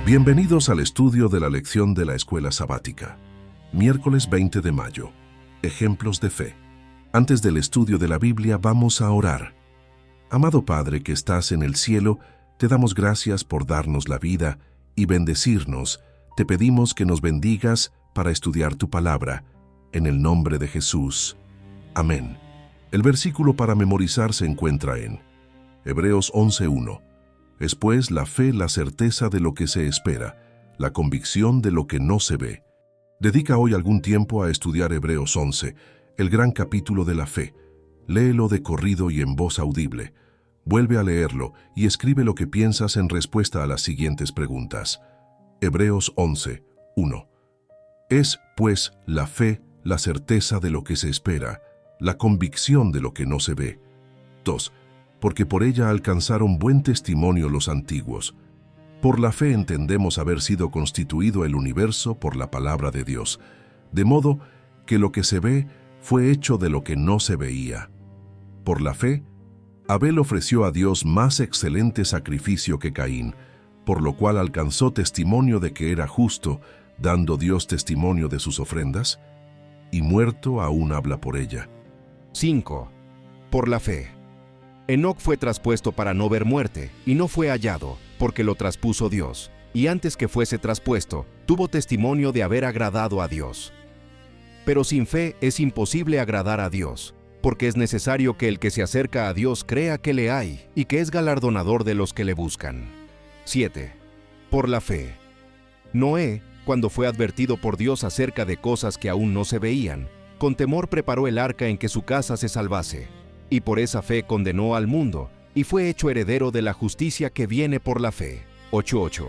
Bienvenidos al estudio de la lección de la Escuela Sabática. Miércoles 20 de mayo. Ejemplos de fe. Antes del estudio de la Biblia vamos a orar. Amado Padre que estás en el cielo, te damos gracias por darnos la vida y bendecirnos. Te pedimos que nos bendigas para estudiar tu palabra. En el nombre de Jesús. Amén. El versículo para memorizar se encuentra en Hebreos 11:1. Es pues la fe la certeza de lo que se espera, la convicción de lo que no se ve. Dedica hoy algún tiempo a estudiar Hebreos 11, el gran capítulo de la fe. Léelo de corrido y en voz audible. Vuelve a leerlo y escribe lo que piensas en respuesta a las siguientes preguntas. Hebreos 11:1. Es, pues, la fe la certeza de lo que se espera, la convicción de lo que no se ve. 2. Porque por ella alcanzaron buen testimonio los antiguos. Por la fe entendemos haber sido constituido el universo por la palabra de Dios, de modo que lo que se ve fue hecho de lo que no se veía. Por la fe, Abel ofreció a Dios más excelente sacrificio que Caín, por lo cual alcanzó testimonio de que era justo, dando Dios testimonio de sus ofrendas, y muerto aún habla por ella. 5. Por la fe. Enoc fue traspuesto para no ver muerte, y no fue hallado, porque lo traspuso Dios, y antes que fuese traspuesto, tuvo testimonio de haber agradado a Dios. Pero sin fe es imposible agradar a Dios, porque es necesario que el que se acerca a Dios crea que le hay, y que es galardonador de los que le buscan. 7. Por la fe. Noé, cuando fue advertido por Dios acerca de cosas que aún no se veían, con temor preparó el arca en que su casa se salvase. Y por esa fe condenó al mundo, y fue hecho heredero de la justicia que viene por la fe. 8:8.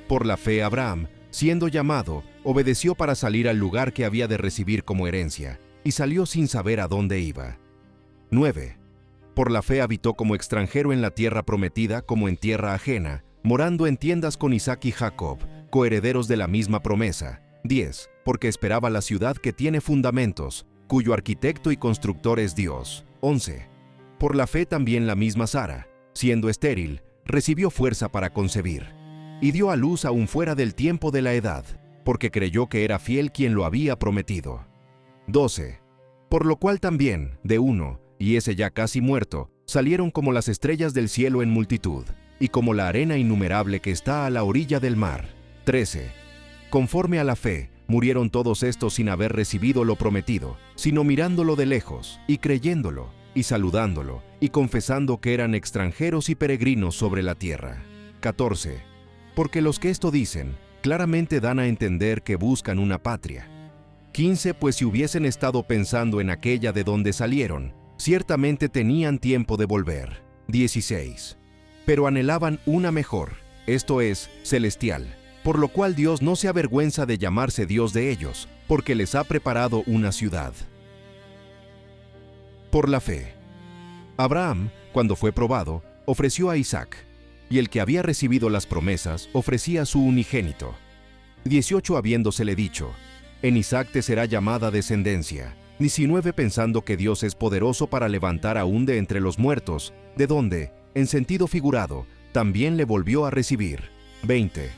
Por la fe Abraham, siendo llamado, obedeció para salir al lugar que había de recibir como herencia, y salió sin saber a dónde iba. 9. Por la fe habitó como extranjero en la tierra prometida como en tierra ajena, morando en tiendas con Isaac y Jacob, coherederos de la misma promesa. 10. Porque esperaba la ciudad que tiene fundamentos, cuyo arquitecto y constructor es Dios. 11. Por la fe también la misma Sara, siendo estéril, recibió fuerza para concebir, y dio a luz aún fuera del tiempo de la edad, porque creyó que era fiel quien lo había prometido. 12. Por lo cual también, de uno, y ese ya casi muerto, salieron como las estrellas del cielo en multitud, y como la arena innumerable que está a la orilla del mar. 13. Conforme a la fe, murieron todos estos sin haber recibido lo prometido, sino mirándolo de lejos, y creyéndolo, y saludándolo, y confesando que eran extranjeros y peregrinos sobre la tierra. 14. Porque los que esto dicen, claramente dan a entender que buscan una patria. 15. Pues si hubiesen estado pensando en aquella de donde salieron, ciertamente tenían tiempo de volver. 16. Pero anhelaban una mejor, esto es, celestial, por lo cual Dios no se avergüenza de llamarse Dios de ellos, porque les ha preparado una ciudad. Por la fe. Abraham, cuando fue probado, ofreció a Isaac, y el que había recibido las promesas ofrecía a su unigénito. 18. Habiéndosele dicho, en Isaac te será llamada descendencia. 19. Pensando que Dios es poderoso para levantar aún de entre los muertos, de donde, en sentido figurado, también le volvió a recibir. 20.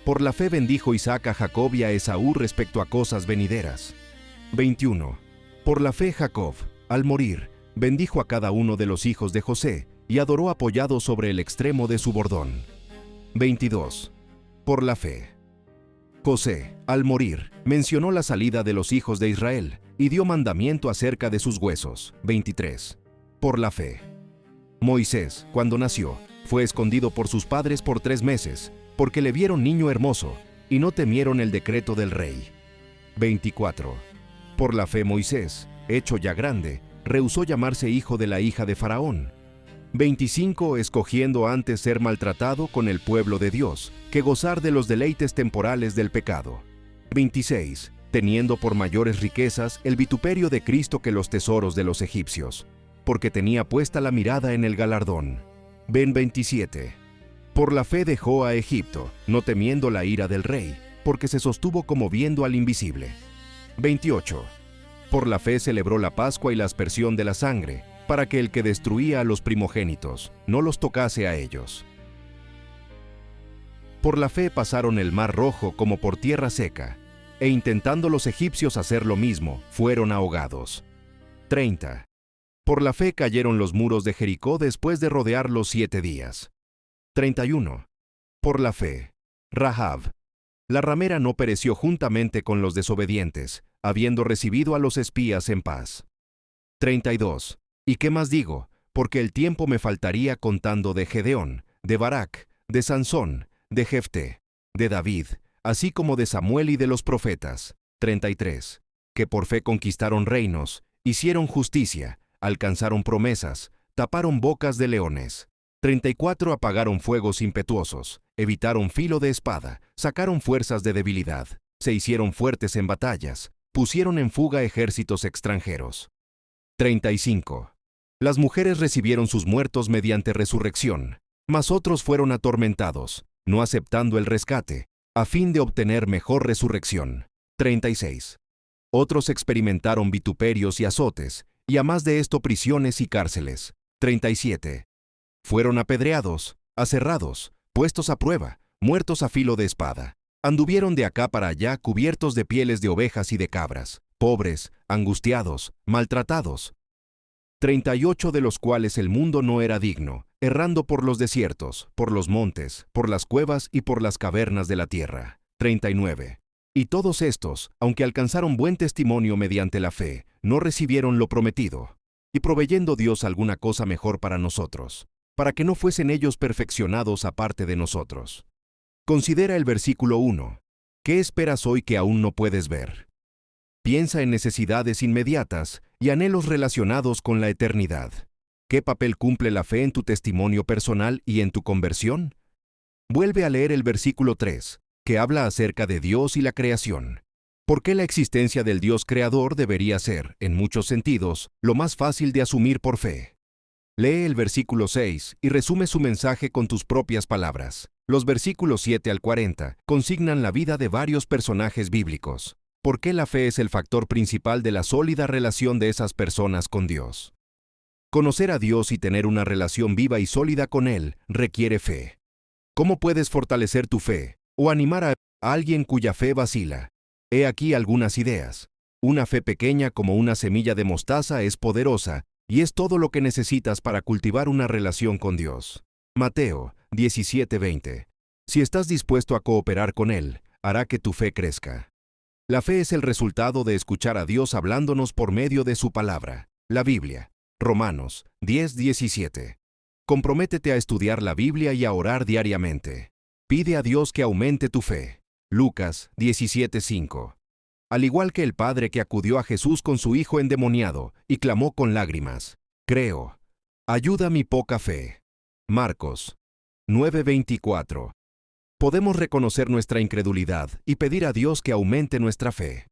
Por la fe bendijo Isaac a Jacob y a Esaú respecto a cosas venideras. 21. Por la fe Jacob, al morir, bendijo a cada uno de los hijos de José y adoró apoyado sobre el extremo de su bordón. 22. Por la fe. José, al morir, mencionó la salida de los hijos de Israel y dio mandamiento acerca de sus huesos. 23. Por la fe. Moisés, cuando nació, fue escondido por sus padres por 3 meses, porque le vieron niño hermoso, y no temieron el decreto del rey. 24. Por la fe Moisés, hecho ya grande, rehusó llamarse hijo de la hija de Faraón. 25. Escogiendo antes ser maltratado con el pueblo de Dios, que gozar de los deleites temporales del pecado. 26. Teniendo por mayores riquezas el vituperio de Cristo que los tesoros de los egipcios, porque tenía puesta la mirada en el galardón. 27. Por la fe dejó a Egipto, no temiendo la ira del rey, porque se sostuvo como viendo al invisible. 28. Por la fe celebró la Pascua y la aspersión de la sangre, para que el que destruía a los primogénitos no los tocase a ellos. Por la fe pasaron el mar Rojo como por tierra seca, e intentando los egipcios hacer lo mismo, fueron ahogados. 30. Por la fe cayeron los muros de Jericó después de rodearlos 7 días. 31. Por la fe, Rahab, la ramera, no pereció juntamente con los desobedientes, habiendo recibido a los espías en paz. 32. ¿Y qué más digo? Porque el tiempo me faltaría contando de Gedeón, de Barak, de Sansón, de Jefté, de David, así como de Samuel y de los profetas. 33. Que por fe conquistaron reinos, hicieron justicia, alcanzaron promesas, taparon bocas de leones. 34. Apagaron fuegos impetuosos, evitaron filo de espada, sacaron fuerzas de debilidad, se hicieron fuertes en batallas, pusieron en fuga ejércitos extranjeros. 35. Las mujeres recibieron sus muertos mediante resurrección, mas otros fueron atormentados, no aceptando el rescate, a fin de obtener mejor resurrección. 36. Otros experimentaron vituperios y azotes, y a más de esto prisiones y cárceles. 37. Fueron apedreados, aserrados, puestos a prueba, muertos a filo de espada. Anduvieron de acá para allá cubiertos de pieles de ovejas y de cabras, pobres, angustiados, maltratados. 38 de los cuales el mundo no era digno, errando por los desiertos, por los montes, por las cuevas y por las cavernas de la tierra. 39. Y todos estos, aunque alcanzaron buen testimonio mediante la fe, no recibieron lo prometido, y proveyendo Dios alguna cosa mejor para nosotros, para que no fuesen ellos perfeccionados aparte de nosotros. Considera el versículo 1. ¿Qué esperas hoy que aún no puedes ver? Piensa en necesidades inmediatas y anhelos relacionados con la eternidad. ¿Qué papel cumple la fe en tu testimonio personal y en tu conversión? Vuelve a leer el versículo 3, que habla acerca de Dios y la creación. ¿Por qué la existencia del Dios creador debería ser, en muchos sentidos, lo más fácil de asumir por fe? Lee el versículo 6 y resume su mensaje con tus propias palabras. Los versículos 7 al 40 consignan la vida de varios personajes bíblicos. ¿Por qué la fe es el factor principal de la sólida relación de esas personas con Dios? Conocer a Dios y tener una relación viva y sólida con Él requiere fe. ¿Cómo puedes fortalecer tu fe o animar a alguien cuya fe vacila? He aquí algunas ideas. Una fe pequeña como una semilla de mostaza es poderosa y es todo lo que necesitas para cultivar una relación con Dios. Mateo 17:20. Si estás dispuesto a cooperar con Él, hará que tu fe crezca. La fe es el resultado de escuchar a Dios hablándonos por medio de su palabra, la Biblia. Romanos 10:17. Comprométete a estudiar la Biblia y a orar diariamente. Pide a Dios que aumente tu fe. Lucas 17:5. Al igual que el padre que acudió a Jesús con su hijo endemoniado y clamó con lágrimas: «Creo, ayuda mi poca fe». Marcos 9:24. Podemos reconocer nuestra incredulidad y pedir a Dios que aumente nuestra fe.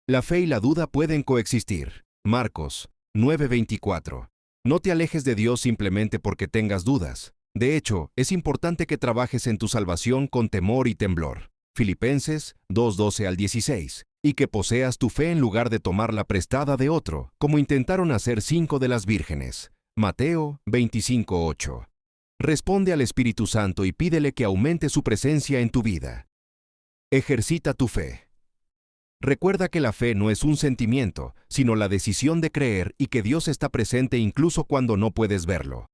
La fe y la duda pueden coexistir. Marcos 9:24. No te alejes de Dios simplemente porque tengas dudas. De hecho, es importante que trabajes en tu salvación con temor y temblor. Filipenses 2:12 al 16. Y que poseas tu fe en lugar de tomarla prestada de otro, como intentaron hacer 5 de las vírgenes. Mateo 25:8. Responde al Espíritu Santo y pídele que aumente su presencia en tu vida. Ejercita tu fe. Recuerda que la fe no es un sentimiento, sino la decisión de creer y que Dios está presente incluso cuando no puedes verlo.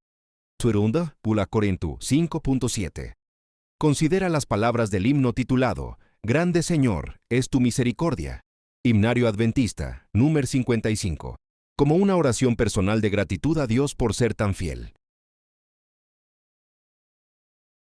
Segunda Corintios 5:7. Considera las palabras del himno titulado «Grande Señor, es tu misericordia». Himnario Adventista, número 55. Como una oración personal de gratitud a Dios por ser tan fiel.